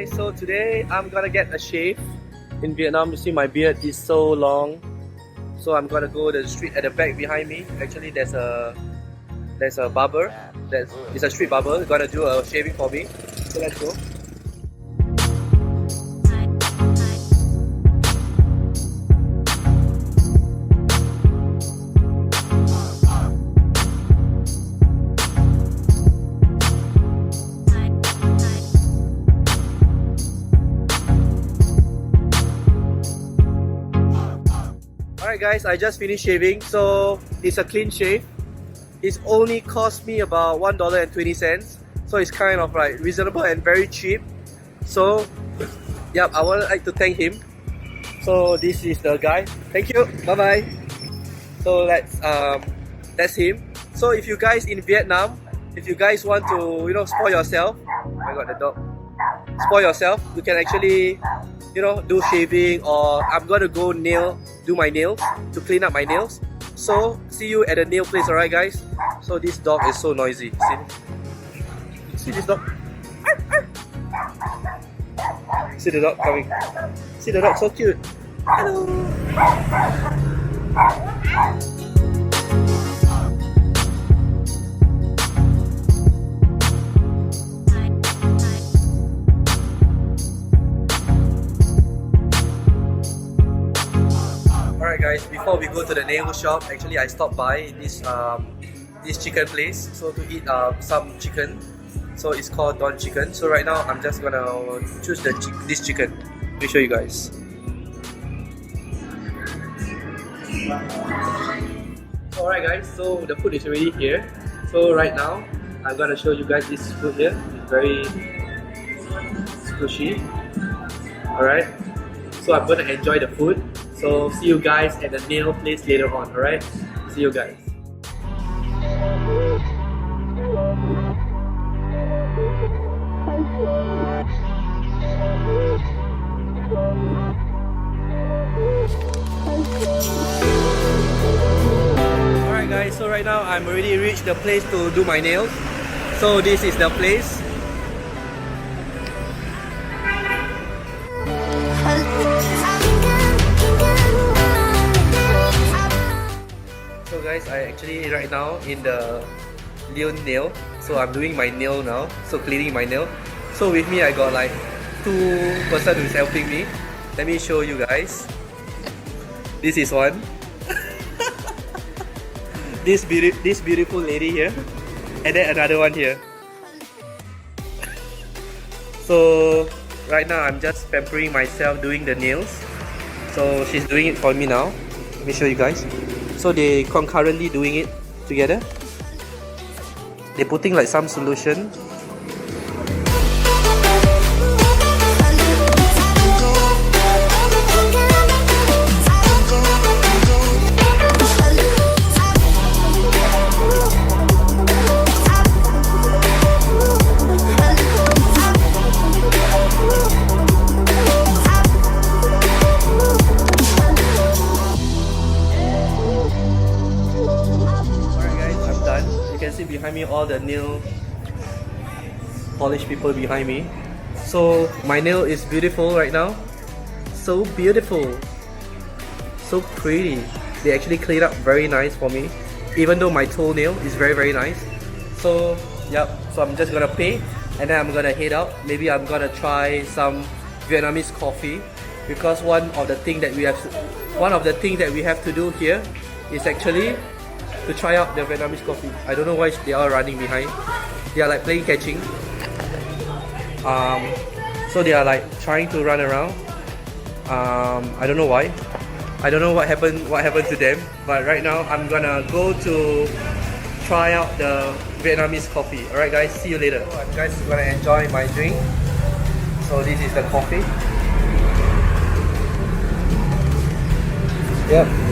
guys, so today I'm gonna get a shave in Vietnam. You see my beard is so long, so I'm gonna go to the street at the back behind me. Actually there's a barber, it's a street barber gonna do a shaving for me, so let's go. Alright guys, I just finished shaving, so it's a clean shave. It's only cost me about $1.20, so it's kind of like reasonable and very cheap. So yep, I would like to thank him. So this is the guy. Thank you, bye bye. So that's him. So if you guys in Vietnam, if you guys want to, you know, spoil yourself, I got the dog, spoil yourself, you can actually, you know, do shaving, or I'm gonna go do my nails to clean up my nails. So see you at the nail place, alright guys? So this dog is so noisy. See this dog? See the dog coming. See the dog, so cute. Hello. Alright guys, before we go to the nail shop, actually I stopped by this chicken place, so to eat some chicken. So it's called Don Chicken. So right now I'm just gonna choose this chicken. Let me show you guys. Alright guys, so the food is already here. So right now I'm gonna show you guys this food here. It's very squishy. Alright, so I'm gonna enjoy the food. So see you guys at the nail place later on, alright? See you guys. Alright guys, so right now I'm already reached the place to do my nails. So this is the place. So guys, I actually right now in the Leon nail. So I'm doing my nail now, so cleaning my nail. So with me I got like 2 person who's helping me. Let me show you guys. This is one. this beautiful lady here, and then another one here. So right now I'm just pampering myself doing the nails. So she's doing it for me now. Let me show you guys. So they concurrently doing it together. They're putting like some solution. Behind me, all the nail polish people behind me. So my nail is beautiful right now. So beautiful, so pretty. They actually cleaned up very nice for me, even though my toenail is very nice. So yep, so I'm just gonna pay and then I'm gonna head out. Maybe I'm gonna try some Vietnamese coffee, because one of the things that we have to do here is actually to try out the Vietnamese coffee. I don't know why they are running behind. They are like playing catching. So they are like trying to run around. I don't know why. I don't know what happened to them. But right now I'm gonna go to try out the Vietnamese coffee. Alright guys, see you later. So I'm guys gonna enjoy my drink. So this is the coffee. Yep.